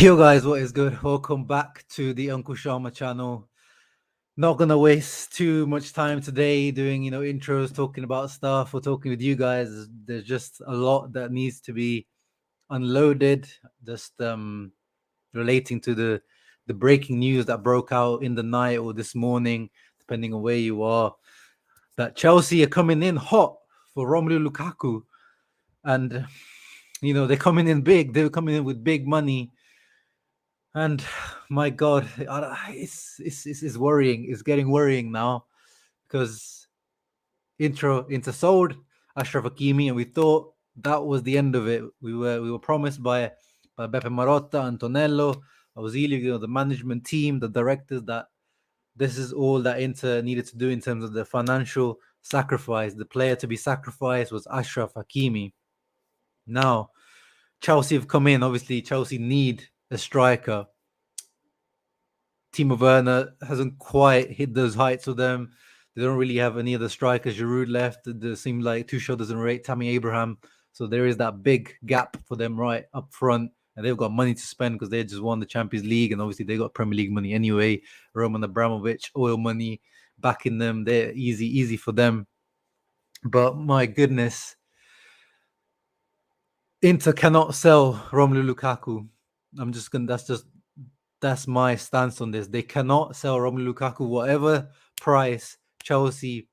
Yo guys, what is good? Welcome back to the Uncle Sharma channel. Not gonna waste too much time today doing intros, talking about stuff, or talking with you guys. There's just a lot that needs to be unloaded. Just relating to the breaking news that broke out in the night or this morning, depending on where you are. That Chelsea are coming in hot for Romelu Lukaku, and they're coming in big. They're coming in with big money. And my God, it's worrying. It's getting worrying now because Inter sold Ashraf Hakimi, and we thought that was the end of it. We were promised by Beppe Marotta, Antonello, Ausilio, the management team, the directors, that this is all that Inter needed to do in terms of the financial sacrifice. The player to be sacrificed was Ashraf Hakimi. Now, Chelsea have come in. Obviously, Chelsea need a striker. Timo Werner hasn't quite hit those heights with them. They don't really have any other strikers. Giroud left. It seems like Tuchel doesn't rate Tammy Abraham. So there is that big gap for them right up front. And they've got money to spend because they just won the Champions League. And obviously they got Premier League money anyway. Roman Abramovich, oil money backing them. They're easy for them. But my goodness, Inter cannot sell Romelu Lukaku. That's my stance on this. They cannot sell Romelu Lukaku whatever price Chelsea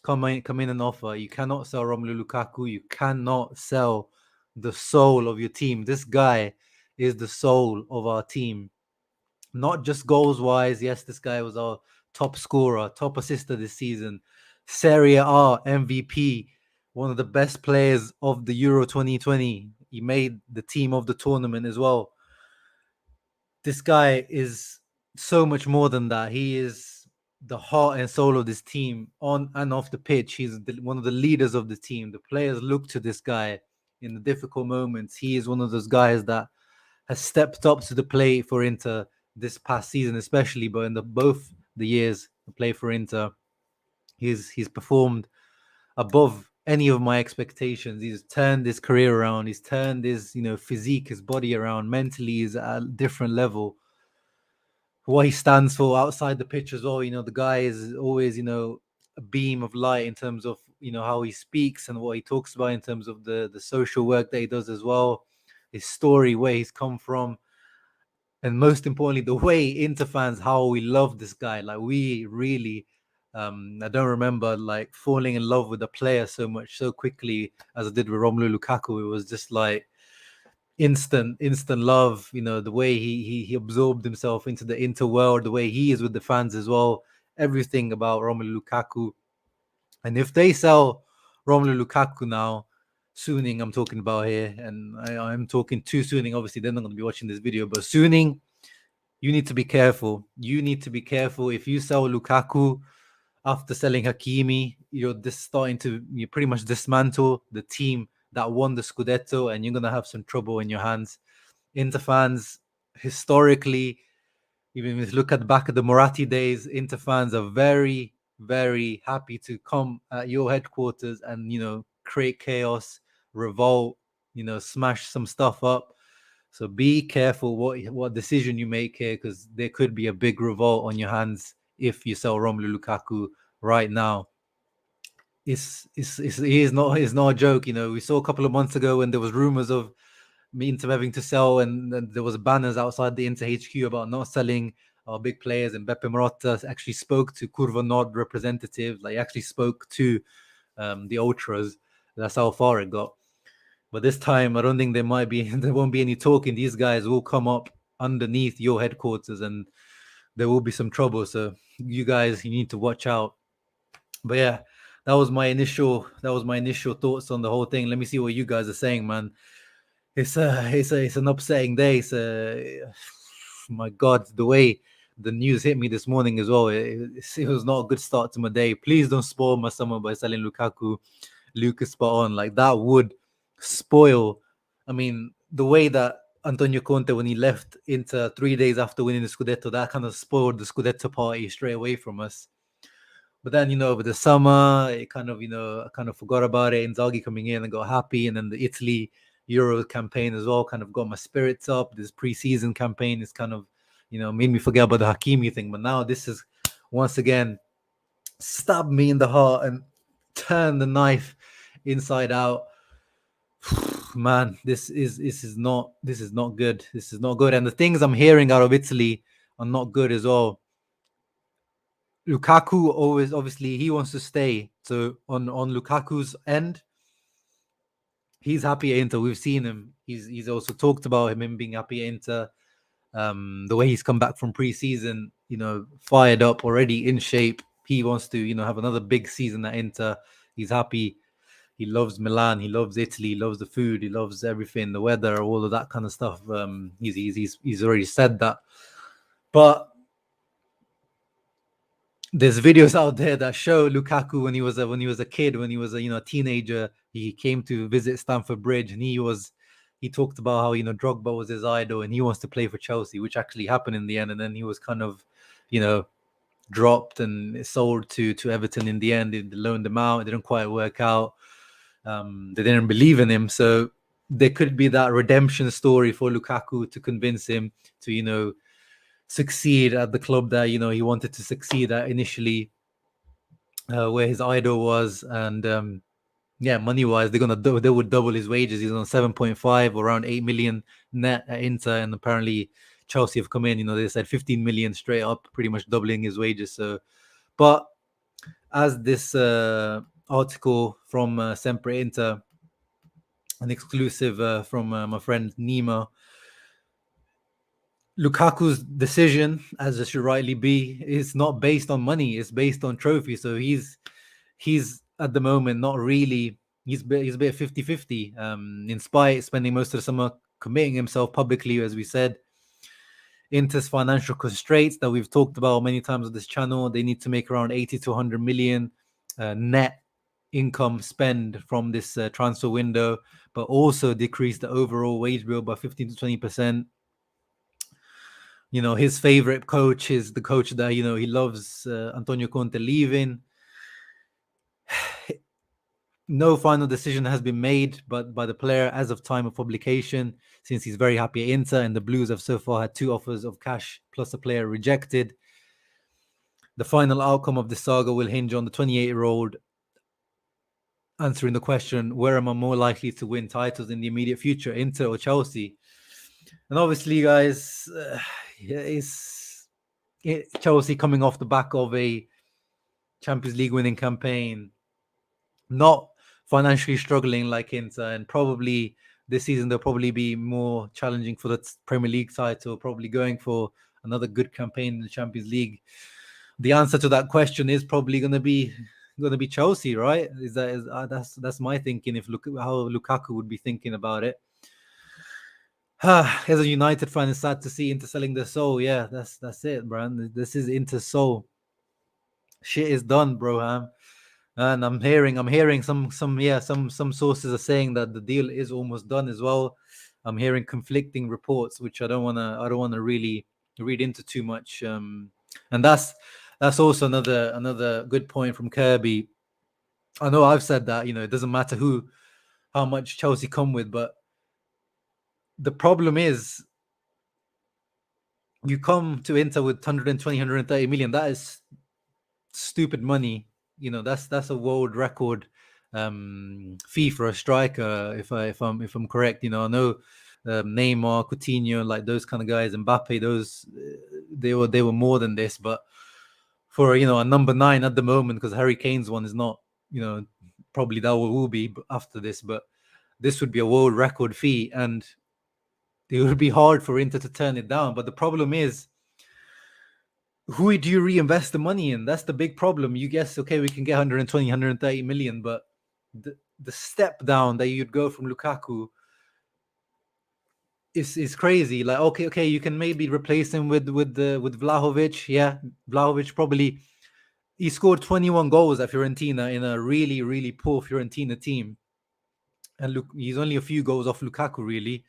come in and offer. You cannot sell Romelu Lukaku. You cannot sell the soul of your team. This guy is the soul of our team. Not just goals wise. Yes, this guy was our top scorer, top assister this season. Serie A MVP, one of the best players of the Euro 2020. He made the team of the tournament as well. This guy is so much more than that. He is the heart and soul of this team on and off the pitch. He's one of the leaders of the team. The players look to this guy in the difficult moments. He is one of those guys that has stepped up to the plate for Inter this past season, especially, but in both the years to play for Inter, he's performed above any of my expectations. He's turned his career around. He's turned his physique, his body around. Mentally, he's at a different level. What he stands for outside the pitch as well. The guy is always a beam of light in terms of how he speaks and what he talks about in terms of the social work that he does as well. His story, where he's come from, and most importantly, the way Inter fans, how we love this guy. Like, we really, I don't remember like falling in love with a player so much so quickly as I did with Romelu Lukaku. It was just like instant love. The way he absorbed himself into the Inter world, the way he is with the fans as well. Everything about Romelu Lukaku. And if they sell Romelu Lukaku now, Suning I'm talking about here, and I'm talking to Suning. Obviously, they're not going to be watching this video, but Suning, you need to be careful. You need to be careful. If you sell Lukaku after selling Hakimi, you're pretty much dismantle the team that won the Scudetto, and you're going to have some trouble in your hands. Inter fans, historically, even if you look at the back of the Moratti days, Inter fans are very, very happy to come at your headquarters and, create chaos, revolt, smash some stuff up. So be careful what decision you make here, because there could be a big revolt on your hands if you sell Romelu Lukaku right now. It's not a joke. We saw a couple of months ago when there was rumors of Inter having to sell, and there was banners outside the Inter HQ about not selling our big players, and Beppe Marotta actually spoke to Curva Nord representatives. Like, actually spoke to the ultras. That's how far it got. But this time, I don't think there won't be any talking. These guys will come up underneath your headquarters, and there will be some trouble. So you need to watch out. But yeah, that was my initial thoughts on the whole thing. Let me see what you guys are saying, man. It's an upsetting day. My God, the way the news hit me this morning as well. It was not a good start to my day. Please don't spoil my summer by selling Lukaku. Lucas spot on. Like, that would spoil. I mean, the way that Antonio Conte, when he left Inter 3 days after winning the Scudetto, that kind of spoiled the Scudetto party straight away from us. But then, over the summer, it kind of, I kind of forgot about it. Inzaghi coming in and got happy, and then the Italy Euro campaign as well kind of got my spirits up. This preseason campaign is kind of, made me forget about the Hakimi thing. But now this is once again stabbed me in the heart and turned the knife inside out. Man, this is not good. This is not good. And the things I'm hearing out of Italy are not good as well. Lukaku obviously he wants to stay. So on Lukaku's end, he's happy at Inter. We've seen him. He's also talked about him being happy at Inter. The way he's come back from preseason, fired up, already in shape. He wants to, have another big season at Inter. He's happy. He loves Milan. He loves Italy. He loves the food. He loves everything, the weather, all of that kind of stuff. He's already said that. But there's videos out there that show Lukaku when he was a kid, when he was a teenager. He came to visit Stamford Bridge, and he talked about how Drogba was his idol, and he wants to play for Chelsea, which actually happened in the end. And then he was kind of, dropped and sold to Everton in the end. They loaned him out. It didn't quite work out. They didn't believe in him, so there could be that redemption story for Lukaku to convince him to succeed at the club that he wanted to succeed at initially, where his idol was. And money wise, they would double his wages. He's on 7.5, around 8 million net at Inter, and apparently Chelsea have come in. They said 15 million straight up, pretty much doubling his wages. So, but as this article from Sempre Inter, an exclusive from my friend Nima, Lukaku's decision, as it should rightly be, is not based on money. It's based on trophies. So he's at the moment not really. He's a bit 50-50. In spite spending most of the summer committing himself publicly, as we said, Inter's financial constraints that we've talked about many times on this channel. They need to make around 80 to 100 million net income spend from this transfer window, but also decrease the overall wage bill by 15 to 20%. His favorite coach is the coach that, he loves, Antonio Conte, leaving. No final decision has been made by the player as of time of publication, since he's very happy at Inter, and the Blues have so far had 2 offers of cash plus a player rejected. The final outcome of the saga will hinge on the 28-year-old answering the question, where am I more likely to win titles in the immediate future, Inter or Chelsea? And obviously, guys, Chelsea coming off the back of a Champions League winning campaign, not financially struggling like Inter, and probably this season they'll probably be more challenging for the Premier League title, probably going for another good campaign in the Champions League. The answer to that question is probably going to be Chelsea, right? That's my thinking. If look how Lukaku would be thinking about it. As a United fan, it's sad to see Inter selling their soul. Yeah, that's it, Bran. This is Inter's soul. Shit is done, bro. And I'm hearing some sources are saying that the deal is almost done as well. I'm hearing conflicting reports, which I don't wanna really read into too much. And that's also another good point from Kirby. I know I've said that, it doesn't matter how much Chelsea come with, but the problem is you come to Inter with 120, 130 million. That is stupid money. That's a world record fee for a striker. If I'm correct, I know Neymar, Coutinho, like those kind of guys, Mbappe, those they were more than this. But for a number 9 at the moment, because Harry Kane's one is not, probably that will be after this, but this would be a world record fee, and it would be hard for Inter to turn it down. But the problem is, who do you reinvest the money in? That's the big problem. You guess, okay, we can get 120, 130 million, but the step down that you'd go from Lukaku is crazy. Like, okay, you can maybe replace him with Vlahovic. Yeah, Vlahovic probably, he scored 21 goals at Fiorentina in a really, really poor Fiorentina team. And look, he's only a few goals off Lukaku, really.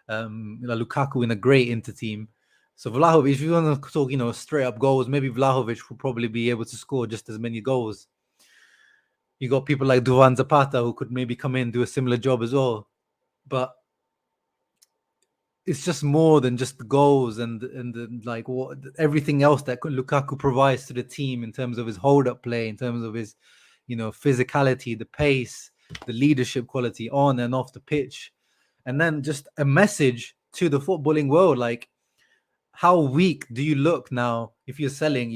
Lukaku in a great Inter team. So Vlahovic, if you want to talk, straight up goals, maybe Vlahovic will probably be able to score just as many goals. You got people like Duvan Zapata who could maybe come in and do a similar job as well. But it's just more than just the goals and the, like what everything else that Lukaku provides to the team in terms of his hold up play, in terms of his, physicality, the pace, the leadership quality on and off the pitch, and then just a message to the footballing world, like how weak do you look now if you're selling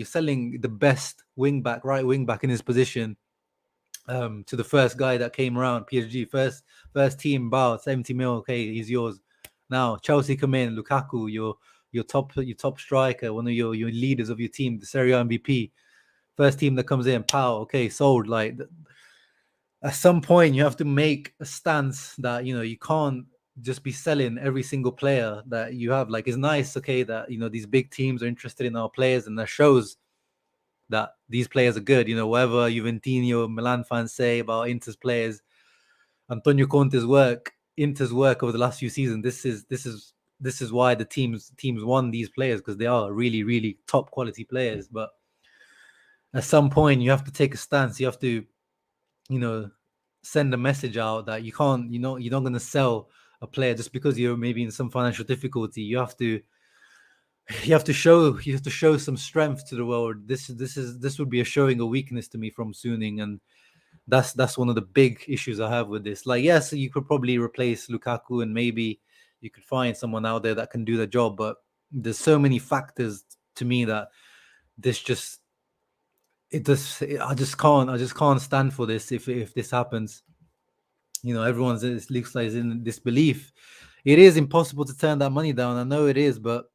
the best right wing back in his position, to the first guy that came around, PSG, first team, Bow, 70 mil, okay, he's yours. Now Chelsea come in, Lukaku, your top striker, one of your leaders of your team, the Serie A MVP, first team that comes in, pow, okay, sold. Like at some point, you have to make a stance that you can't just be selling every single player that you have. Like it's nice, okay, that these big teams are interested in our players, and that shows that these players are good. Whatever Juventino, Milan fans say about Inter's players, Antonio Conte's work, Inter's work over the last few seasons. This is why the teams won these players, because they are really, really top quality players. But at some point, you have to take a stance. You have to, send a message out that you can't, you're not going to sell a player just because you're maybe in some financial difficulty. You have to show some strength to the world. This would be a showing a weakness to me from Suning, and that's one of the big issues I have with this. Like, yes, you could probably replace Lukaku, and maybe you could find someone out there that can do the job, but there's so many factors to me that this just I just can't stand for this if this happens. Everyone's, it looks like, is in disbelief. It is impossible to turn that money down. I know it is, but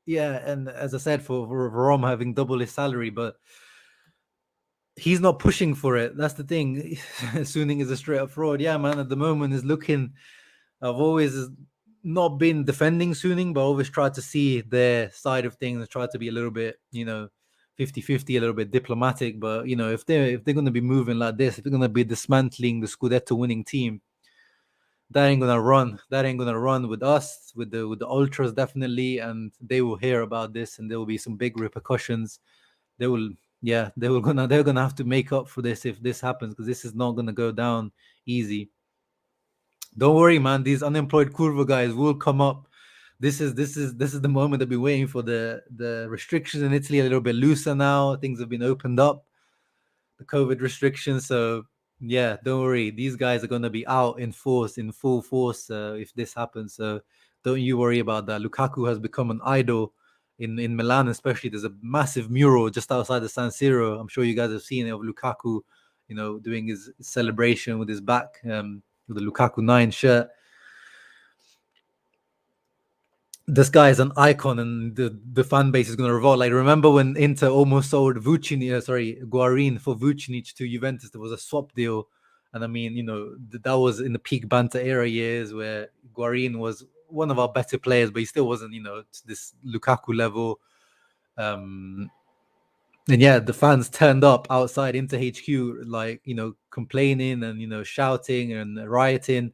yeah, and as I said, for Rom having double his salary, but he's not pushing for it. That's the thing. Suning is a straight up fraud. Yeah, man, at the moment is looking. I've always not been defending Suning, but always tried to see their side of things and try to be a little bit, 50-50, a little bit diplomatic. But if they're going to be moving like this, if they're going to be dismantling the Scudetto winning team, that ain't gonna run. That ain't gonna run with us, with the ultras, definitely, and they will hear about this, and there will be some big repercussions. They will, yeah, they're gonna have to make up for this if this happens, because this is not gonna go down easy. Don't worry, man. These unemployed Curva guys will come up. This is the moment they've been waiting for. The restrictions in Italy are a little bit looser now. Things have been opened up, the COVID restrictions. So yeah, don't worry. These guys are going to be out in full force if this happens. So don't you worry about that. Lukaku has become an idol in Milan, especially. There's a massive mural just outside the San Siro. I'm sure you guys have seen it, of Lukaku, doing his celebration with his back, with the Lukaku 9 shirt. This guy is an icon, and the fan base is going to revolt. Like, remember when Inter almost sold Guarin for Vucinic to Juventus? There was a swap deal, and I mean, that was in the peak banter era years where Guarin was one of our better players, but he still wasn't, to this Lukaku level. And yeah, the fans turned up outside Inter HQ, like, complaining and shouting and rioting.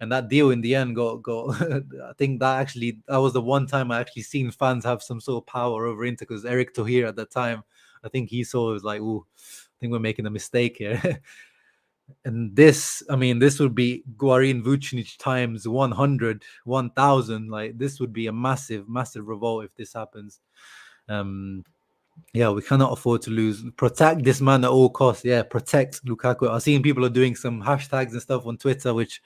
And that deal in the end got I think that was the one time I actually seen fans have some sort of power over Inter, because Eric Tohir at that time, I think he saw, it was like, "Ooh, I think we're making a mistake here." And this would be Guarin Vucinic times 100, 1000. Like, this would be a massive revolt if this happens. Yeah, we cannot afford to lose. Protect this man at all costs. Yeah, protect Lukaku. I've seen people are doing some hashtags and stuff on Twitter, which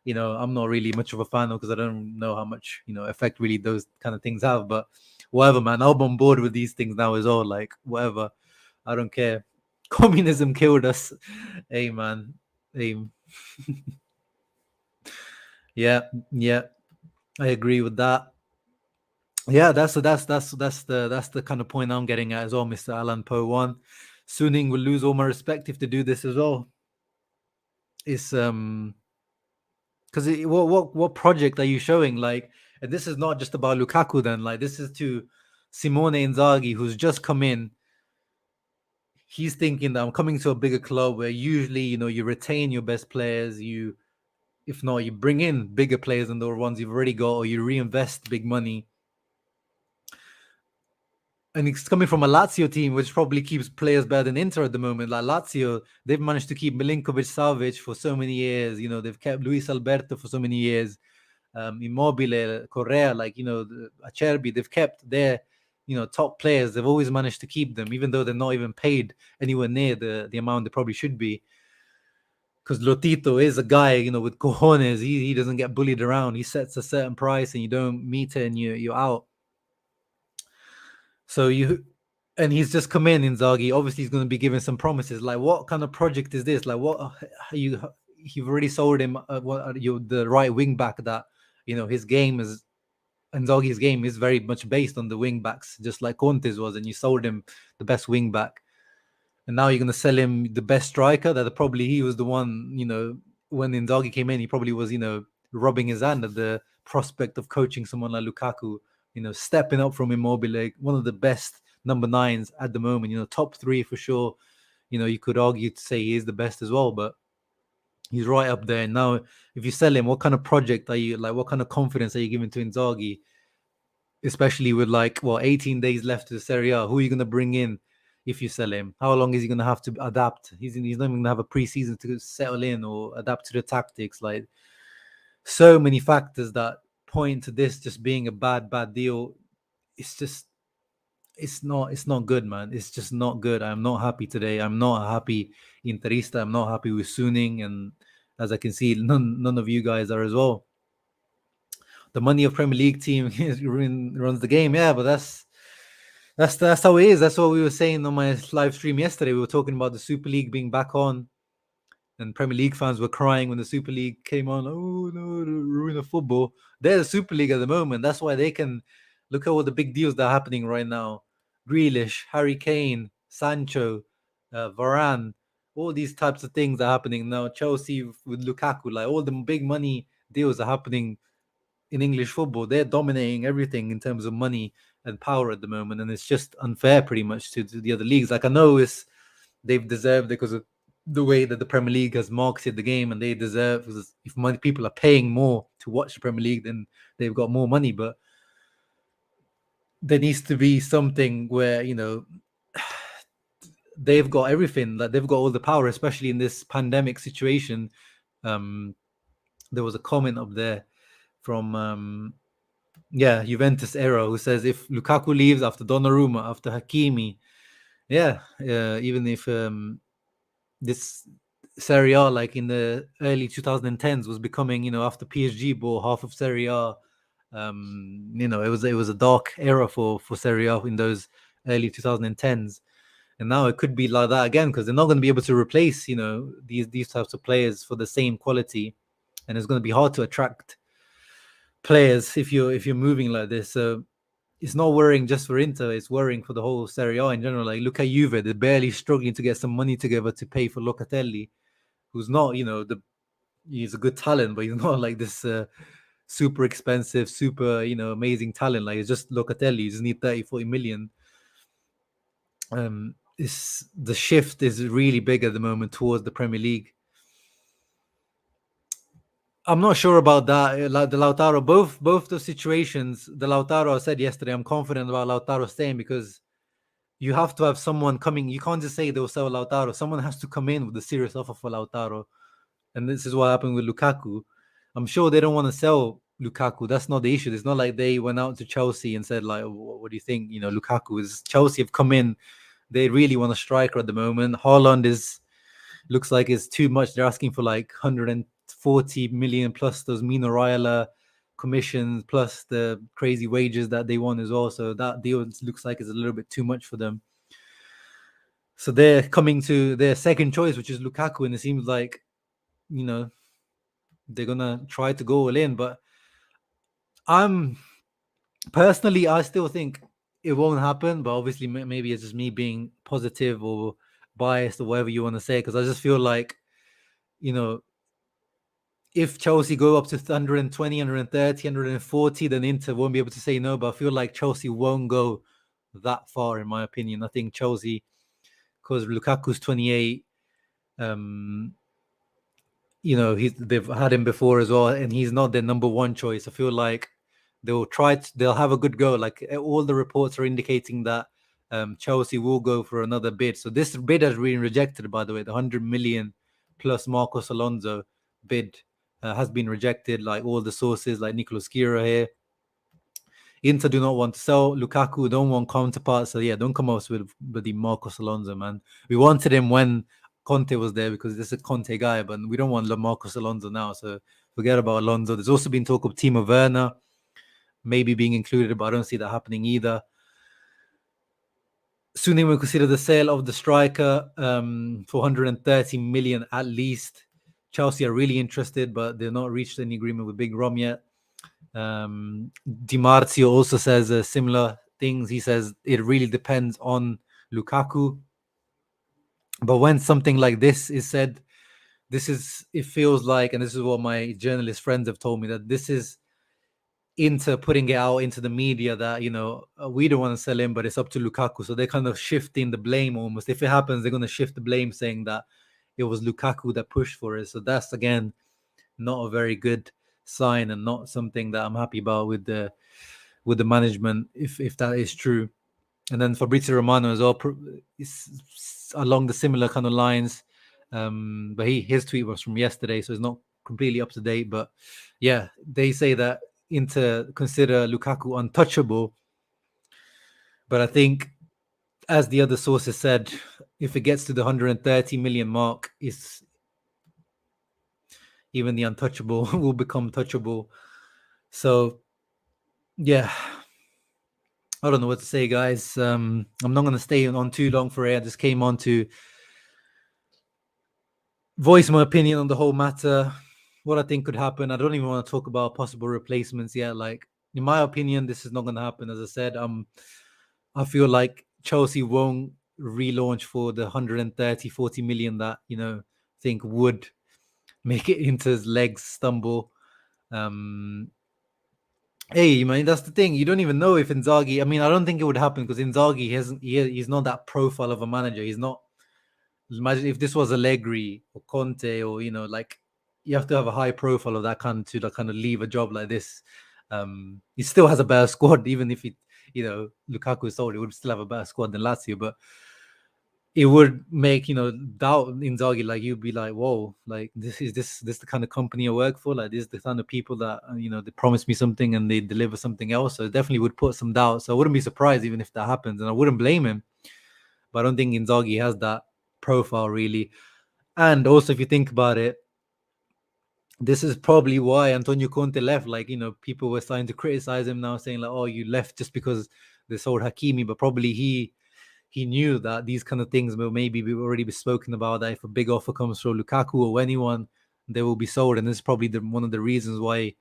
I'm not really much of a fan of, because I don't know how much, effect really those kind of things have. But whatever, man, I'm on board with these things now as well. Like, whatever, I don't care. Communism killed us. Hey, man. Hey. Yeah, I agree with that. Yeah, that's the kind of point I'm getting at as well, Mr. Alan Poe. One, Suning will lose all my respect if they do this as well. It's because what project are you showing? Like, and this is not just about Lukaku then. Like, this is to Simone Inzaghi, who's just come in. He's thinking that I'm coming to a bigger club where usually, you retain your best players. If not, you bring in bigger players than the ones you've already got, or you reinvest big money. And it's coming from a Lazio team, which probably keeps players better than Inter at the moment. Like Lazio, they've managed to keep Milinkovic-Savic for so many years. They've kept Luis Alberto for so many years. Immobile, Correa, like, Acerbi, they've kept their, top players. They've always managed to keep them, even though they're not even paid anywhere near the amount they probably should be. Because Lotito is a guy, with cojones. He doesn't get bullied around. He sets a certain price, and you don't meet it, and you're out. So and he's just come in, Inzaghi. Obviously, he's going to be giving some promises. Like, what kind of project is this? Like, what you've already sold him the right wing back that his game is. Inzaghi's game is very much based on the wing backs, just like Conte's was, and you sold him the best wing back. And now you're going to sell him the best striker that probably he was the one, when Inzaghi came in, he probably was, rubbing his hand at the prospect of coaching someone like Lukaku, stepping up from Immobile, one of the best number 9s at the moment, top 3 for sure. You could argue to say he is the best as well, but he's right up there. Now, if you sell him, what kind of project are you, like, what kind of confidence are you giving to Inzaghi? Especially with 18 days left to the Serie A, who are you going to bring in if you sell him? How long is he going to have to adapt? He's not even going to have a preseason to settle in or adapt to the tactics. Like, so many factors that point to this just being a bad deal. It's not good, man. It's just not good. I'm not happy today. I'm not happy Interista. I'm not happy with Suning, and as I can see, none of you guys are as well. The money of Premier League team runs the game. Yeah, but that's how it is. That's what we were saying on my live stream yesterday. We were talking about the Super League being back on, and Premier League fans were crying when the Super League came on. Oh no, ruin of football. They're the Super League at the moment. That's why they can look at all the big deals that are happening right now. Grealish, Harry Kane, Sancho, Varane, all these types of things are happening now. Chelsea with Lukaku, like all the big money deals are happening in English football. They're dominating everything in terms of money and power at the moment, and it's just unfair pretty much to the other leagues. Like, I know they've deserved it because of the way that the Premier League has marketed the game, and they deserve, because if people are paying more to watch the Premier League, then they've got more money. But there needs to be something where they've got everything, like they've got all the power, especially in this pandemic situation. There was a comment up there from Juventus era, who says if Lukaku leaves after Donnarumma, after Hakimi, even if this Serie A, like in the early 2010s, was becoming, after PSG bought half of Serie A, it was a dark era for Serie A in those early 2010s, and now it could be like that again, because they're not going to be able to replace, these types of players for the same quality, and it's going to be hard to attract players if you're moving like this. So it's not worrying just for Inter, it's worrying for the whole Serie A in general. Like, look at Juve, they're barely struggling to get some money together to pay for Locatelli, who's not, he's a good talent, but he's not like this super expensive, super, amazing talent. Like, it's just Locatelli. You just need 30-40 million. The shift is really big at the moment towards the Premier League. I'm not sure about that. Like the Lautaro, both the situations. The Lautaro, I said yesterday, I'm confident about Lautaro staying, because you have to have someone coming. You can't just say they'll sell Lautaro. Someone has to come in with a serious offer for Lautaro. And this is what happened with Lukaku. I'm sure they don't want to sell Lukaku. That's not the issue. It's not like they went out to Chelsea and said, like, what do you think? Lukaku is. Chelsea have come in. They really want a striker at the moment. Haaland looks like it's too much. They're asking for like 140 million plus those Mino Raiola commissions, plus the crazy wages that they want as well. So that deal looks like it's a little bit too much for them. So they're coming to their second choice, which is Lukaku, and it seems like, they're gonna try to go all in. But I still think it won't happen. But obviously, maybe it's just me being positive or biased or whatever you want to say, because I just feel like, if Chelsea go up to 120, 130, 140, then Inter won't be able to say no. But I feel like Chelsea won't go that far, in my opinion. I think Chelsea, because Lukaku's 28, they've had him before as well, and he's not their number one choice. I feel like they'll have a good go. Like, all the reports are indicating that Chelsea will go for another bid. So this bid has been rejected, by the way, the 100 million plus Marcos Alonso bid has been rejected, like all the sources, like Nicolas Kira here. Inter do not want to sell Lukaku, don't want counterparts. So yeah, don't come up with the Marcos Alonso, man. We wanted him when Conte was there because this is a Conte guy, but we don't want Marcos Alonso now. So forget about Alonso. There's also been talk of Timo Werner maybe being included, but I don't see that happening either. Suning will consider the sale of the striker for 130 million at least. Chelsea are really interested, but they've not reached any agreement with Big Rom yet. Di Marzio also says similar things. He says it really depends on Lukaku. But when something like this is said, it feels like, and this is what my journalist friends have told me, that this is Inter putting it out into the media that, we don't want to sell him, but it's up to Lukaku. So they're kind of shifting the blame almost. If it happens, they're going to shift the blame, saying that it was Lukaku that pushed for it. So that's, again, not a very good sign and not something that I'm happy about with the management, if that is true. And then Fabrizio Romano as well is along the similar kind of lines. But his tweet was from yesterday, so it's not completely up to date. But yeah, they say that Inter consider Lukaku untouchable. But I think, as the other sources said, if it gets to the 130 million mark, even the untouchable will become touchable. So yeah, I don't know what to say, guys. I'm not going to stay on too long for it. I just came on to voice my opinion on the whole matter, what I think could happen. I don't even want to talk about possible replacements yet. Like, in my opinion, this is not going to happen. As I said, I feel like Chelsea won't relaunch for the 130, 40 million that, think would make it into his legs stumble. Hey, man, that's the thing. You don't even know if Inzaghi. I mean, I don't think it would happen because Inzaghi he's not that profile of a manager. He's not. Imagine if this was Allegri or Conte, or like, you have to have a high profile of that kind to kind of leave a job like this. He still has a better squad, even if Lukaku is sold, he would still have a better squad than Lazio. But it would make doubt Inzaghi. Like, you'd be like, whoa, like this the kind of company I work for? Like, this is the kind of people that they promise me something and they deliver something else. So it definitely would put some doubt. So I wouldn't be surprised even if that happens, and I wouldn't blame him. But I don't think Inzaghi has that profile really. And also, if you think about it, this is probably why Antonio Conte left. Like, people were starting to criticize him now, saying like, oh, you left just because they sold Hakimi. But probably he knew that these kind of things will maybe already be spoken about, that if a big offer comes from Lukaku or anyone, they will be sold. And this is probably one of the reasons why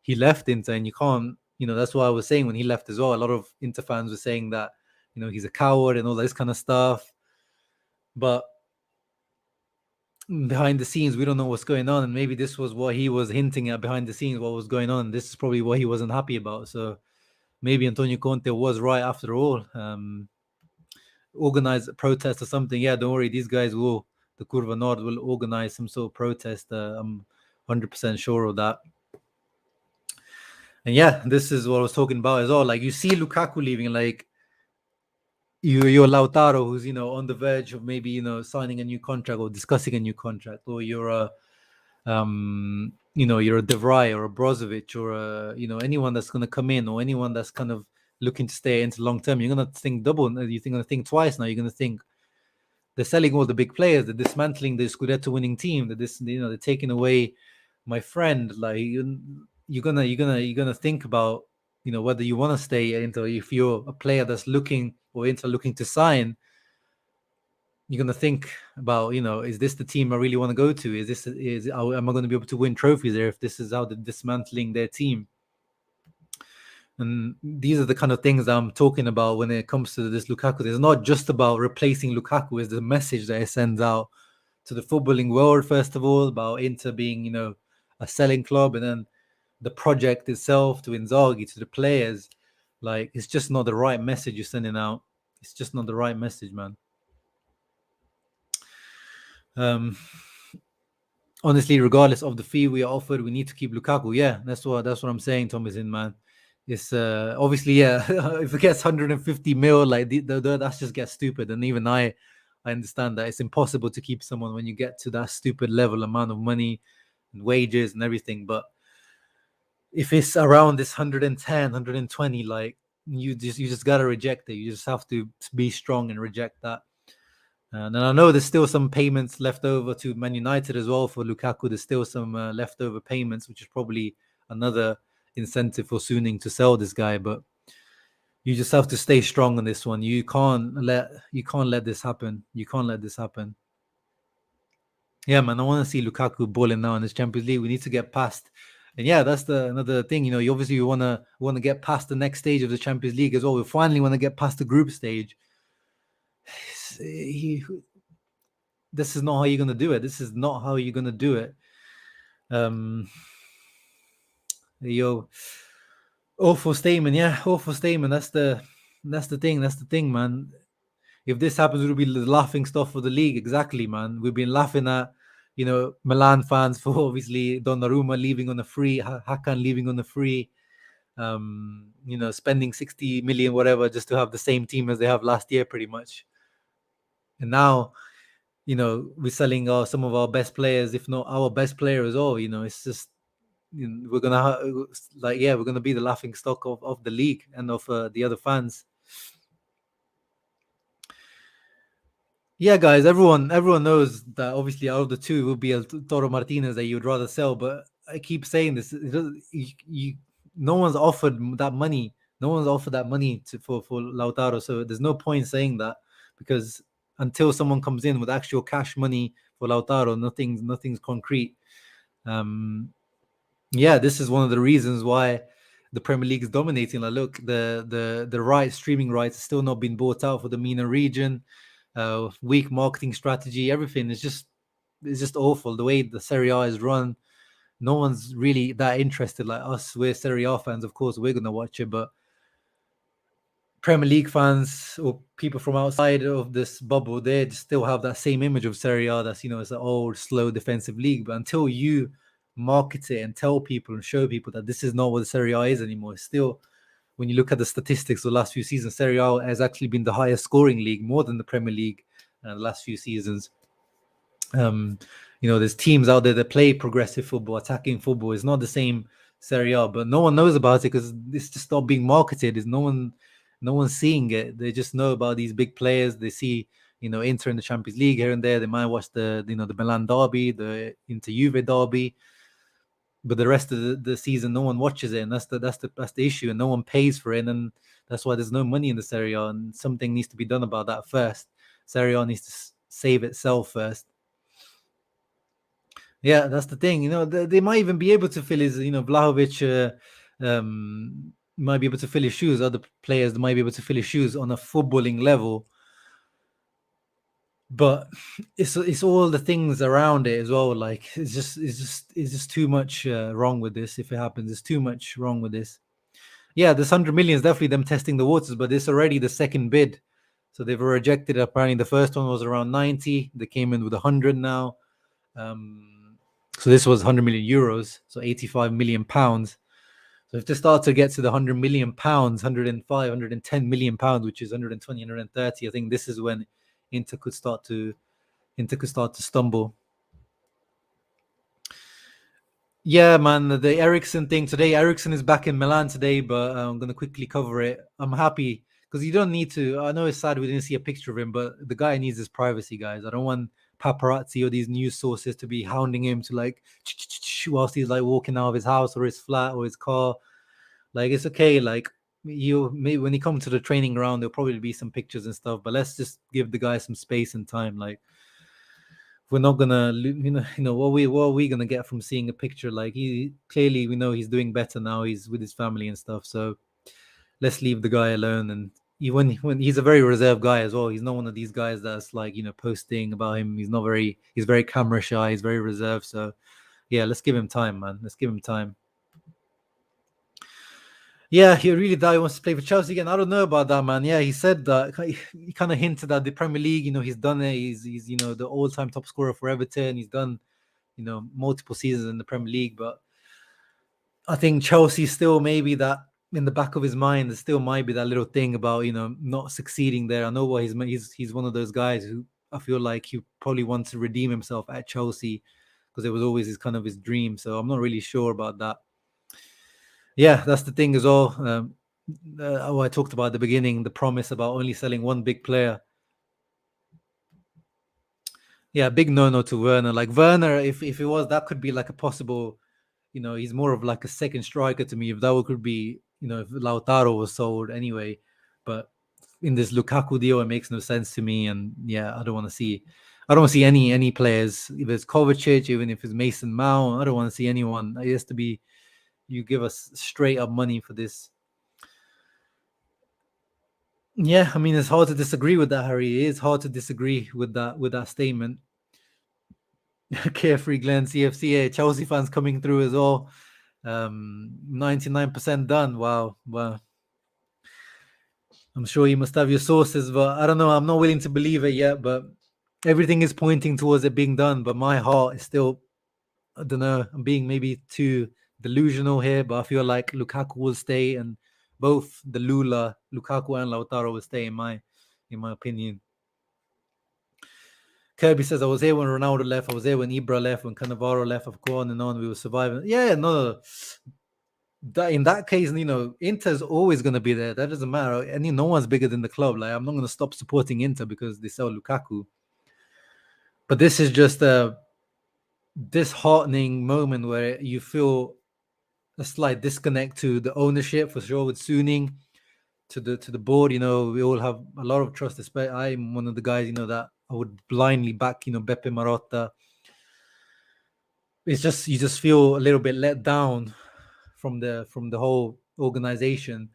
he left Inter. And you can't, that's what I was saying when he left as well. A lot of Inter fans were saying that, he's a coward and all this kind of stuff. But behind the scenes, we don't know what's going on. And maybe this was what he was hinting at behind the scenes, what was going on. This is probably what he wasn't happy about. So maybe Antonio Conte was right after all. Organize a protest or something. Yeah, don't worry. These guys the Curva Nord will organize some sort of protest. I'm 100% sure of that. And yeah, this is what I was talking about as well. Like, you see Lukaku leaving, like, you're Lautaro, who's on the verge of maybe signing a new contract or discussing a new contract, or you're a you're a De Vrij or a Brozovic or a anyone that's going to come in, or anyone that's kind of looking to stay into long term. You're going to think double. You're going to think twice now. You're going to think they're selling all the big players, they're dismantling the Scudetto winning team, they're taking away my friend. Like, you're gonna think about whether you want to stay into, if you're a player that's looking, or Inter looking to sign. You're gonna think about, is this the team I really want to go to? Am I going to be able to win trophies there if this is how they're dismantling their team? And these are the kind of things that I'm talking about when it comes to this Lukaku. It's not just about replacing Lukaku. It's the message that it sends out to the footballing world, first of all, about Inter being, a selling club, and then the project itself, to Inzaghi, to the players. Like, it's just not the right message you're sending out. It's just not the right message, man. Honestly, regardless of the fee we are offered, we need to keep Lukaku. Yeah, that's what I'm saying, Thomas, man. It's obviously, yeah. If it gets 150 mil, like that just gets stupid. And even I understand that it's impossible to keep someone when you get to that stupid level amount of money. wages and everything. But if it's around this 110, 120, like you just gotta reject it. You just have to be strong and reject that. And I know there's still some payments left over to Man United as well for Lukaku. There's still some leftover payments, which is probably another incentive for Suning to sell this guy. But you just have to stay strong on this one. You can't let this happen. You can't let this happen. Yeah, man, I want to see Lukaku balling now in this Champions League. We need to get past, and yeah, that's another thing. You know, you obviously want to get past the next stage of the Champions League as well. We finally want to get past the group stage. This is not how you're gonna do it. This is not how you're gonna do it. Awful statement. Yeah, awful statement. That's the thing. That's the thing, man. If this happens, it'll be the laughing stuff for the league. Exactly, man. We've been laughing at, Milan fans for obviously Donnarumma leaving on a free, Hakan leaving on a free, spending 60 million, whatever, just to have the same team as they have last year, pretty much. And now, we're selling some of our best players, if not our best player as well. It's just, we're gonna be the laughing stock of the league and of the other fans. Yeah, guys, everyone knows that obviously out of the two, it will be Toro Martinez that you'd rather sell. But I keep saying this: no one's offered that money. No one's offered that money for Lautaro. So there's no point saying that, because until someone comes in with actual cash money for Lautaro, nothing's concrete. Yeah, this is one of the reasons why the Premier League is dominating. Like, look, the streaming rights are still not been bought out for the MENA region. Weak marketing strategy, everything is just awful. The way the Serie A is run, no one's really that interested. Like us, we're Serie A fans, of course, we're gonna watch it, but Premier League fans or people from outside of this bubble, they still have that same image of Serie A. That's, it's an old, slow defensive league. But until you market it and tell people and show people that this is not what the Serie A is anymore, it's still, when you look at the statistics of the last few seasons, Serie A has actually been the highest scoring league, more than the Premier League the last few seasons. There's teams out there that play progressive football, attacking football. It's not the same Serie A, but no one knows about it because it's just not being marketed. There's no one's seeing it. They just know about these big players. They see, Inter in the Champions League here and there. They might watch the Milan derby, the Inter Juve derby. But the rest of the season, no one watches it, and that's the issue, and no one pays for it, and that's why there's no money in the Serie A, and something needs to be done about that first. Serie A needs to save itself first. Yeah, that's the thing. They might even be able to fill his, Vlahovic might be able to fill his shoes. Other players might be able to fill his shoes on a footballing level. But it's all the things around it as well. Like it's just too much wrong with this. If it happens, there's too much wrong with this. Yeah, this 100 million is definitely them testing the waters, but it's already the second bid. So they've rejected it. Apparently, the first one was around 90. They came in with 100 now. So this was 100 million euros, so 85 million pounds. So if they start to get to the 100 million pounds, 105, 110 million pounds, which is 120, 130, I think this is when Inter could start to stumble. Yeah, man, the Eriksen thing today. Eriksen is back in Milan today, but I'm going to quickly cover it. I'm happy because you don't need to. I know it's sad we didn't see a picture of him, but the guy needs his privacy, guys. I don't want paparazzi or these news sources to be hounding him to like whilst he's like walking out of his house or his flat or his car. Like, it's okay. Like, when he comes to the training ground, there'll probably be some pictures and stuff, but let's just give the guy some space and time. Like, we're not gonna, what are we gonna get from seeing a picture? Like, he clearly, we know he's doing better now. He's with his family and stuff. So let's leave the guy alone. And when he's a very reserved guy as well. He's not one of these guys that's like, posting about him. He's very camera shy. He's very reserved. So yeah, let's give him time, man. Let's give him time. Yeah, he really thought he wants to play for Chelsea again. I don't know about that, man. Yeah, he said that. He kind of hinted at the Premier League. He's done it. He's the all-time top scorer for Everton. He's done, multiple seasons in the Premier League. But I think Chelsea still maybe that in the back of his mind. There still might be that little thing about not succeeding there. I know what he's one of those guys who I feel like he probably wants to redeem himself at Chelsea because it was always his dream. So I'm not really sure about that. Yeah, that's the thing as well. I talked about at the beginning, the promise about only selling one big player. Yeah, big no to Werner. Like Werner, if it was, that could be like a possible, he's more of like a second striker to me. If that could be, if Lautaro was sold anyway. But in this Lukaku deal, it makes no sense to me. And yeah, I don't want to see any players. If it's Kovacic, even if it's Mason Mount, I don't want to see anyone. It has to be, you give us straight up money for this. Yeah, I mean, it's hard to disagree with that, Harry. It is hard to disagree with that statement. Carefree Glen CFCA, Chelsea fans coming through as well. 99% done. Wow. I'm sure you must have your sources, but I don't know. I'm not willing to believe it yet, but everything is pointing towards it being done. But my heart is still, I don't know, I'm being maybe too delusional here, but I feel like Lukaku will stay, and both the Lukaku and Lautaro will stay in my opinion. Kirby says, I was here when Ronaldo left. I was there when Ibra left, when Cannavaro left. I've gone and on. We were surviving. Yeah, no. In that case, Inter's always going to be there. That doesn't matter. And no one's bigger than the club. Like, I'm not going to stop supporting Inter because they sell Lukaku. But this is just a disheartening moment where you feel a slight disconnect to the ownership, for sure, with Suning, to the board. We all have a lot of trust. I'm one of the guys, that I would blindly back, Beppe Marotta. It's just, you just feel a little bit let down from the whole organization.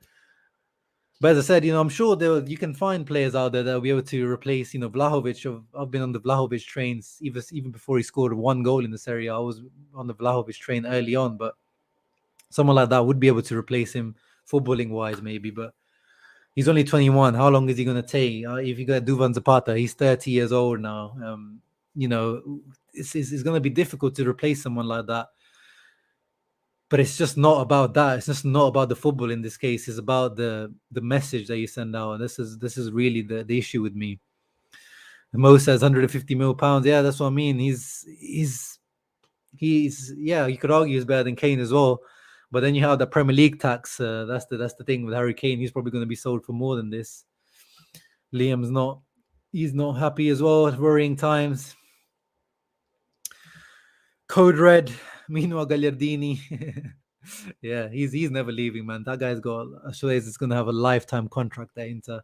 But as I said, I'm sure you can find players out there that will be able to replace, Vlahovic. I've been on the Vlahovic trains even before he scored one goal in the Serie A. I was on the Vlahovic train early on, but someone like that would be able to replace him footballing wise, maybe. But he's only 21. How long is he going to take? If you got Duvan Zapata, he's 30 years old now. It's going to be difficult to replace someone like that. But it's just not about that. It's just not about the football in this case. It's about the message that you send out. This is really the issue with me. Mo says 150 million pounds. Yeah, that's what I mean. He's yeah, you could argue he's better than Kane as well. But then you have the Premier League tax. That's the thing with Harry Kane. He's probably going to be sold for more than this. He's not happy as well. Worrying times. Code Red. Meanwhile, Gagliardini. Yeah, he's never leaving, man. That guy's got, I swear he's going to have a lifetime contract at Inter.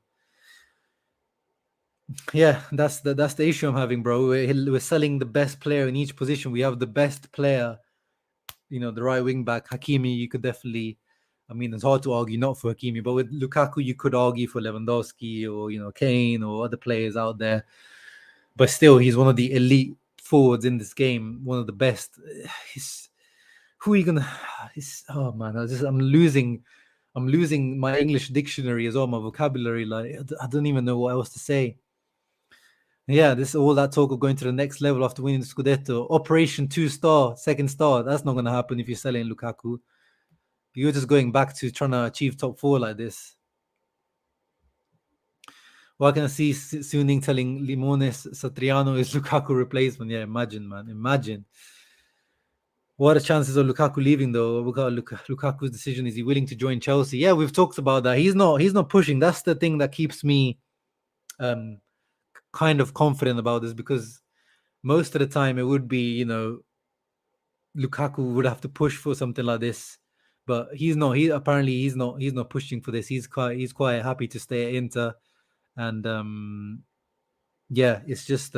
Yeah, that's the issue I'm having, bro. We're selling the best player in each position. We have the best player, the right wing back, Hakimi. You could definitely, I mean, it's hard to argue not for Hakimi, but with Lukaku, you could argue for Lewandowski or, Kane or other players out there. But still, he's one of the elite forwards in this game, one of the best. Who are you gonna? Oh man, I'm losing my English dictionary as well, my vocabulary. Like I don't even know what else to say. Yeah, all that talk of going to the next level after winning the Scudetto, Operation 2-star, second star. That's not gonna happen if you're selling Lukaku. You're just going back to trying to achieve top 4 like this. Well, I can see Suning telling Limones Satriano is Lukaku replacement. Yeah, imagine, man. Imagine. What are the chances of Lukaku leaving though? Lukaku's decision, is he willing to join Chelsea? Yeah, we've talked about that. He's not pushing. That's the thing that keeps me kind of confident about this, because most of the time it would be, Lukaku would have to push for something like this. But he's not pushing for this. He's quite happy to stay at Inter. And yeah, it's just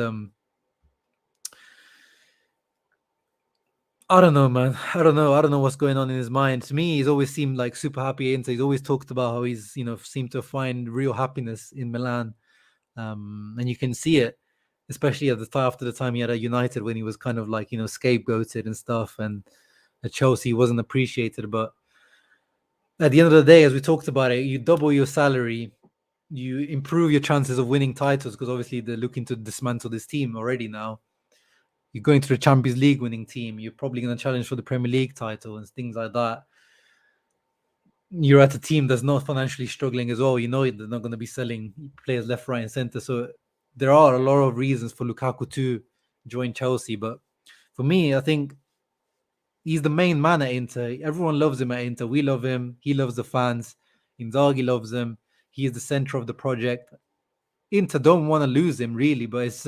I don't know, man. I don't know what's going on in his mind. To me, he's always seemed like super happy. And he's always talked about how he's, seemed to find real happiness in Milan. And you can see it, especially after the time he had at United, when he was kind of like, scapegoated and stuff. And at Chelsea, he wasn't appreciated. But at the end of the day, as we talked about it, you double your salary, you improve your chances of winning titles, because obviously they're looking to dismantle this team already now. You're going to the Champions League winning team. You're probably going to challenge for the Premier League title and things like that. You're at a team that's not financially struggling as well. They're not going to be selling players left, right, and center. So there are a lot of reasons for Lukaku to join Chelsea. But For me, I think he's the main man at Inter. Everyone loves him at Inter. We love him. He loves the fans. Inzaghi loves him. He is the center of the project. Inter don't want to lose him really, but it's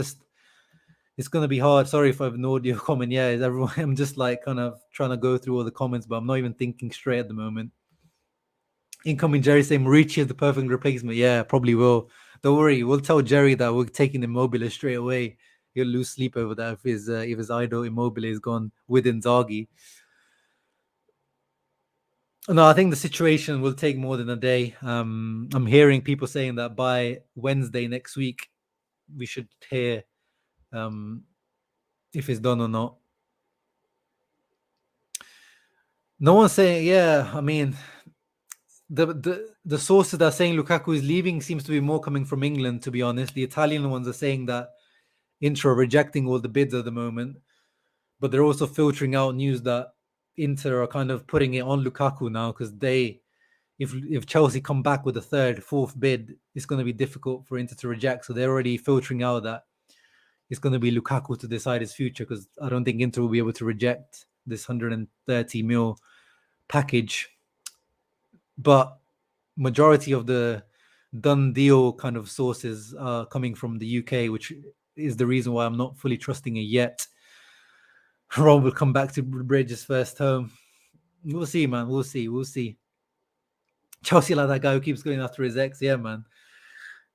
going to be hard. Sorry if I've ignored your comment. Yeah, everyone. I'm just like kind of trying to go through all the comments, but I'm not even thinking straight at the moment. Incoming Jerry saying Morici is the perfect replacement. Yeah, probably will. Don't worry, we'll tell Jerry that we're taking Immobile straight away. He'll lose sleep over that if his idol Immobile is gone with Inzaghi. No, I think the situation will take more than a day. I'm hearing people saying that by Wednesday next week we should hear if it's done or not. No one's saying, yeah. I mean, the sources that are saying Lukaku is leaving seems to be more coming from England. To be honest, the Italian ones are saying that Inter are rejecting all the bids at the moment, but they're also filtering out news that Inter are kind of putting it on Lukaku now because if Chelsea come back with a third, fourth bid, it's going to be difficult for Inter to reject. So they're already filtering out that it's going to be Lukaku to decide his future because I don't think Inter will be able to reject this 130 mil package. But majority of the done deal kind of sources are coming from the UK, which is the reason why I'm not fully trusting it yet. Rome will come back to Bridges' first home. We'll see, man. We'll see. Chelsea like that guy who keeps going after his ex. Yeah, man.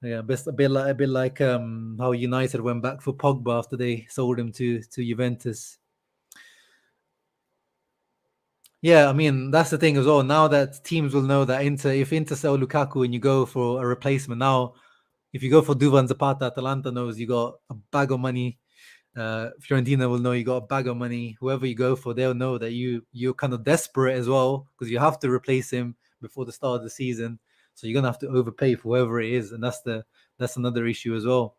Yeah, a bit like how United went back for Pogba after they sold him to Juventus. Yeah, I mean that's the thing as well. Now that teams will know that if Inter sell Lukaku and you go for a replacement, now if you go for Duvan Zapata, Atalanta knows you got a bag of money. Fiorentina will know you got a bag of money. Whoever you go for, they'll know that you're kind of desperate as well because you have to replace him before the start of the season. So you're gonna have to overpay for whoever it is, and that's another issue as well.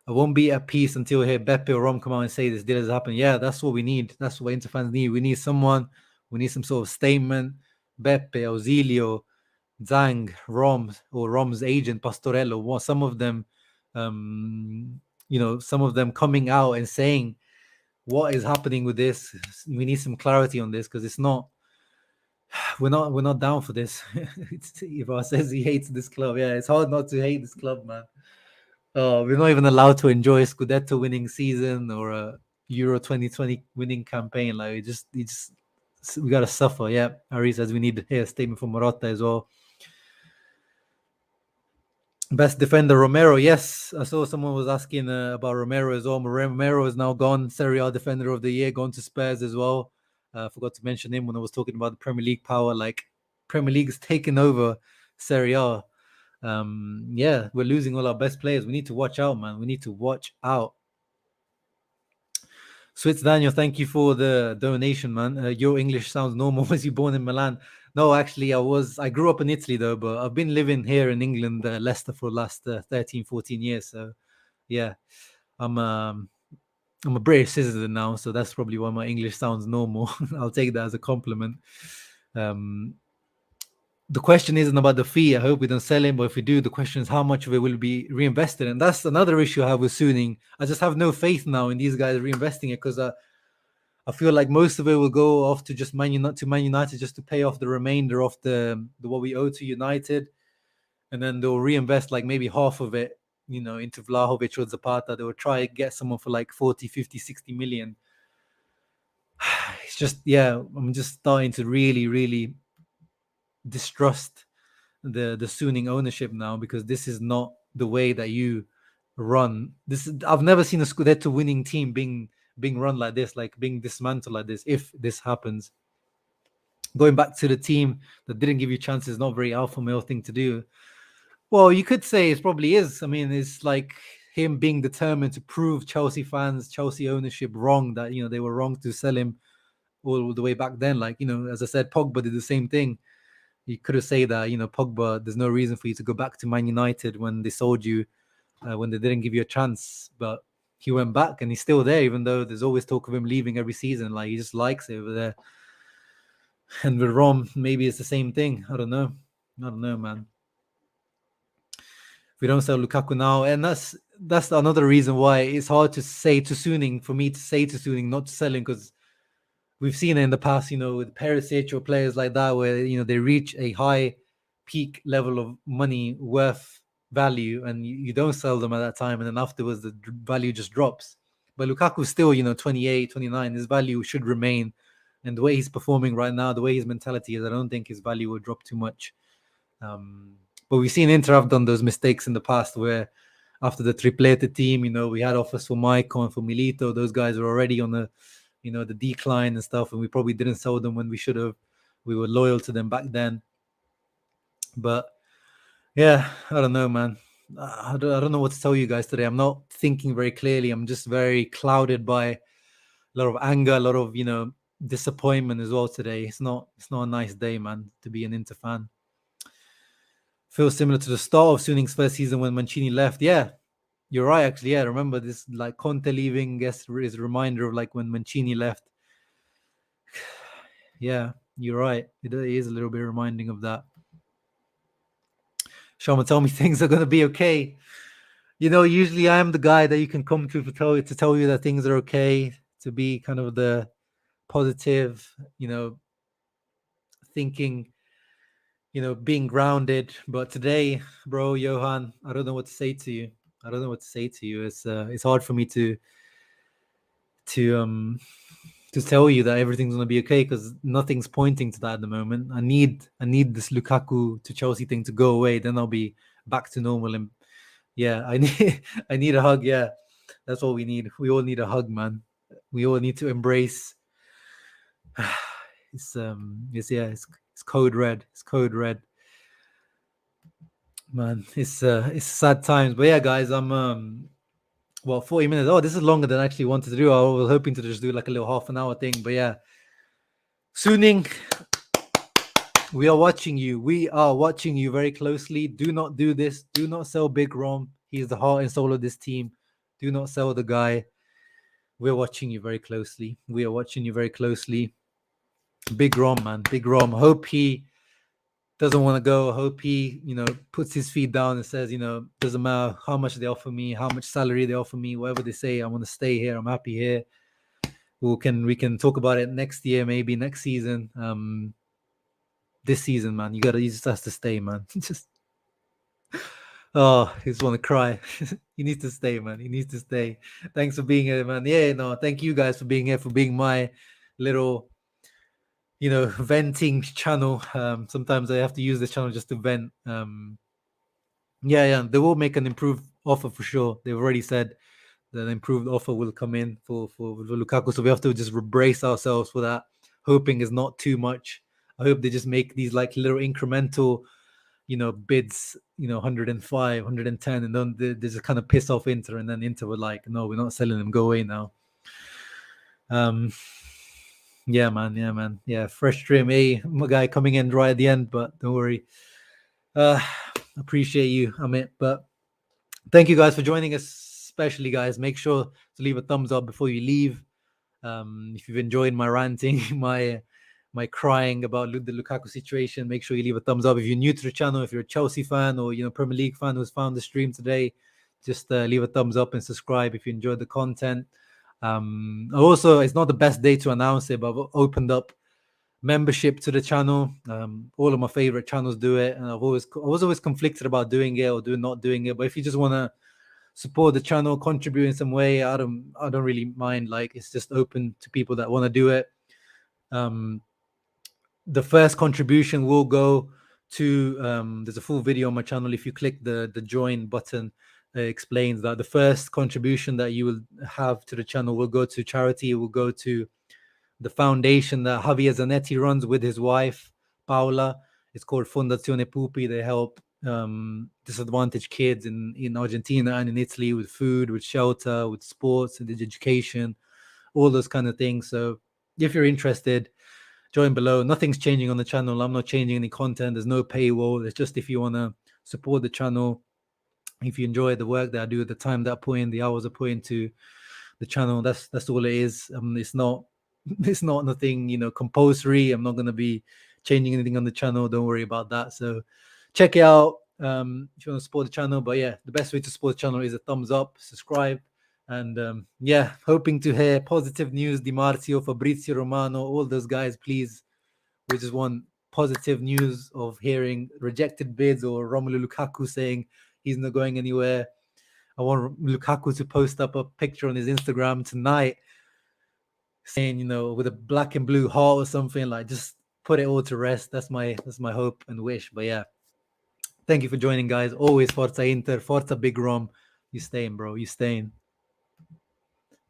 I won't be at peace until I hear Beppe or Rom come out and say this deal has happened. Yeah, that's what we need. That's what Inter fans need. We need someone. We need some sort of statement. Beppe, Ausilio, Zhang, Rom, or Rom's agent, Pastorello. Some of them, some of them coming out and saying what is happening with this. We need some clarity on this because it's not. We're not down for this. Ivar says he hates this club. Yeah, it's hard not to hate this club, man. We're not even allowed to enjoy a Scudetto winning season or a Euro 2020 winning campaign. Like we gotta suffer. Yeah, Ari says we need to hear a statement from Morata as well. Best defender Romero. Yes, I saw someone was asking about Romero as well. Romero is now gone. Serie A defender of the year, gone to Spurs as well. I forgot to mention him when I was talking about the Premier League power. Like Premier League is taking over Serie A. Yeah, we're losing all our best players. We need to watch out, man. We need to watch out. Switz Daniel, thank you for the donation, man. Your English sounds normal. Was you born in Milan? No, actually, I grew up in Italy though, but I've been living here in England, Leicester, for the last 13, 14 years. So yeah, I'm a British citizen now, so that's probably why my English sounds normal. I'll take that as a compliment. The question isn't about the fee. I hope we don't sell him, but if we do, the question is how much of it will be reinvested. And that's another issue I have with Suning. I just have no faith now in these guys reinvesting it because I feel like most of it will go off to just Man United just to pay off the remainder of the what we owe to United. And then they'll reinvest like maybe half of it, into Vlahovic or Zapata. They will try and get someone for like 40, 50, 60 million. It's just, yeah, I'm just starting to really, really distrust the Suning ownership now because this is not the way that you run. I've never seen a Scudetto winning team being run like this, like being dismantled like this. If this happens, going back to the team that didn't give you chances, not very alpha male thing to do. Well, you could say it probably is. I mean, it's like him being determined to prove Chelsea fans, Chelsea ownership wrong, that they were wrong to sell him all the way back then. Like, as I said, Pogba did the same thing. You could have said that, Pogba, there's no reason for you to go back to Man United when they sold you, when they didn't give you a chance. But he went back and he's still there, even though there's always talk of him leaving every season. Like, he just likes it over there. And with Rom, maybe it's the same thing. I don't know, man. we don't sell Lukaku now, and that's another reason why it's hard to say to Suning, for me to say to Suning not to sell him, because we've seen it in the past, with Perisic or players like that, where they reach a high peak level of money worth value, and you don't sell them at that time, and then afterwards the value just drops. But Lukaku's still 28, 29. His value should remain, and the way he's performing right now, the way his mentality is, I don't think his value will drop too much. But we've seen Inter have done those mistakes in the past, where after the triplete team, we had offers for Maicon, for Milito. Those guys were already on the decline and stuff, and we probably didn't sell them when we should have. We were loyal to them back then. But yeah, I don't know, man. I don't know what to tell you guys today. I'm not thinking very clearly. I'm just very clouded by a lot of anger, a lot of disappointment as well today. It's not a nice day, man, to be an Inter fan. Feels similar to the start of Suning's first season when Mancini left. Yeah, you're right, actually. Yeah, remember this, like Conte leaving, I guess, is a reminder of like when Mancini left. Yeah, you're right. It is a little bit reminding of that. Shama, tell me things are going to be okay. Usually I am the guy that you can come to tell you that things are okay, to be kind of the positive, thinking, being grounded. But today, bro, Johan, I don't know what to say to you. It's hard for me to tell you that everything's going to be okay, because nothing's pointing to that at the moment. I need this Lukaku to Chelsea thing to go away, then I'll be back to normal. And yeah, I need a hug. Yeah, that's what we need. We all need a hug, man. We all need to embrace. It's code red. It's code red, man. It's sad times. But yeah, guys, I'm 40 minutes. Oh, this is longer than I actually wanted to do. I was hoping to just do like a little half an hour thing. But yeah, Suning, we are watching you. We are watching you very closely. Do not do this. Do not sell Big Rom. He's the heart and soul of this team. Do not sell the guy. We're watching you very closely. We are watching you very closely. Big Rom, man. Big Rom. Hope he doesn't want to go. Hope he, puts his feet down and says, doesn't matter how much they offer me, how much salary they offer me, whatever they say, I want to stay here. I'm happy here. We can talk about it next year, maybe next season. This season, man, he just has to stay, man. I just want to cry. He needs to stay, man. He needs to stay. Thanks for being here, man. Yeah, no, thank you guys for being here, for being my little venting channel. Sometimes I have to use this channel just to vent. Yeah, they will make an improved offer for sure. They've already said that an improved offer will come in for Lukaku, so we have to just brace ourselves for that. Hoping is not too much. I hope they just make these like little incremental, bids, 105, 110, and then they just kind of piss off Inter, and then Inter were like, no, we're not selling them. Go away now. Yeah, man. Yeah, fresh trim. Hey, my guy coming in right at the end, but don't worry. Appreciate you, Amit. But thank you guys for joining us, especially guys. Make sure to leave a thumbs up before you leave. If you've enjoyed my ranting, my crying about the Lukaku situation, make sure you leave a thumbs up. If you're new to the channel, if you're a Chelsea fan or Premier League fan who's found the stream today, just leave a thumbs up and subscribe if you enjoyed the content. Also, it's not the best day to announce it, but I've opened up membership to the channel. All of my favorite channels do it, and I was always conflicted about doing it or not doing it. But if you just want to support the channel, contribute in some way, I don't really mind. Like, it's just open to people that want to do it. The first contribution will go to there's a full video on my channel. If you click the join button, it explains that the first contribution that you will have to the channel will go to charity. It will go to the foundation that Javier Zanetti runs with his wife Paula. It's called Fondazione Pupi. They help disadvantaged kids in Argentina and in Italy with food, with shelter, with sports and education, all those kind of things. So if you're interested, join below. Nothing's changing on the channel. I'm not changing any content. There's no paywall. It's just if you want to support the channel, if you enjoy the work that I do, the time that I put in, the hours I put into the channel, that's all it is. It's not nothing compulsory. I'm not going to be changing anything on the channel. Don't worry about that. So check it out. if you want to support the channel. But yeah, the best way to support the channel is a thumbs up, subscribe, and yeah, hoping to hear positive news. Di Marzio, Fabrizio Romano, all those guys, please. We just want positive news of hearing rejected bids or Romelu Lukaku saying he's not going anywhere. I want Lukaku to post up a picture on his Instagram tonight saying, with a black and blue heart or something, like just put it all to rest. That's my hope and wish. But yeah, thank you for joining, guys. Always Forza Inter, Forza Big Rom. You staying, bro. You staying.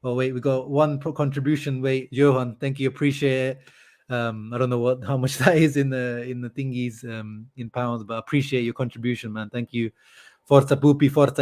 Oh wait, we got one contribution. Wait, Johan, thank you, appreciate it. I don't know how much that is in the thingies in pounds, but I appreciate your contribution, man. Thank you. Forza Pupi, Forza